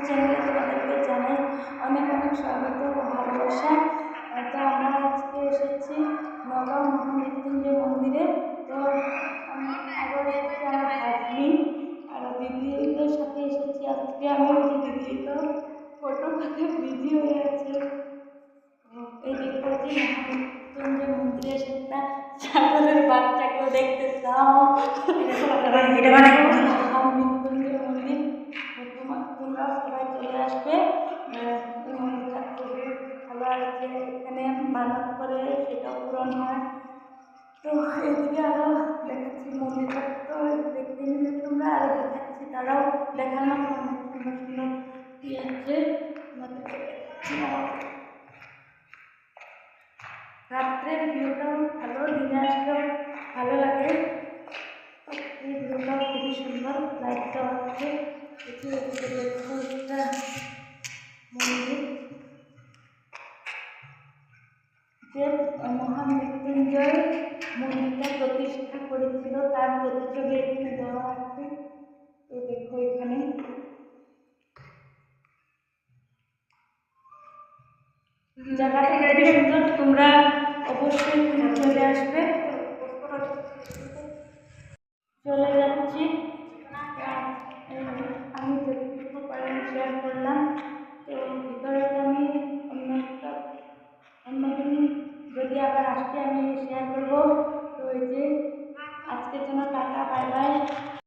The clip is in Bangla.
চ্যানেলে তোমাদেরকে জানাই অনেক অনেক স্বাগত ও ভালোবাসা। তো আমরা আজকে এসেছি নগাঁও মহামৃত্যুঞ্জয় মন্দিরে। তো আমি আবার এসেছি আমার ভাগ্নি আর দিদিদের সাথে এসেছি আজকে। আমি ওই যে দিদি তো ফটো করতে বিজি হয়ে আছে। এই দেখতে যে মহামৃত্যুঞ্জয় মন্দিরে এসে একটা ছাগলের বাচ্চাকেও দেখতে চাও। মহামৃত্যুঞ্জয় মন্দির তোমরা সবাই চলে আসবে। এই মন্দিরটা খুবই ভালো আছে, এখানে মানত করে সেটাও পূরণ হয়। তো এদিকে আরো দেখাচ্ছি মন্দিরটা, তো দেখতে নিলে তোমরা আরো দেখাচ্ছি, তারাও দেখানো অনেক সুন্দর সুন্দর ইয়ে আছে। রাত্রের ভিউটাও ভালো, দিনে আসলেও ভালো লাগে। এই ভিউটাও খুবই সুন্দর, লাইটটাও আছে। একটা মন্দির যে মহামৃত্যুঞ্জয় মন্দিরটা প্রতিষ্ঠা করেছিল তার প্রতিচ্ছবি এখানে দেওয়া আছে। তো দেখো এখানে জায়গাটা খুবই সুন্দর, তোমরা অবশ্যই এখানে চলে আসবে। চলে যাচ্ছি, আমি যেটুকু পারি শেয়ার করলাম। তো ভিতরে আমি অন্যদিন যদি আবার আসতে আমি শেয়ার করবো। তো এই যে আজকের জন্য টাটা, বাই বাই।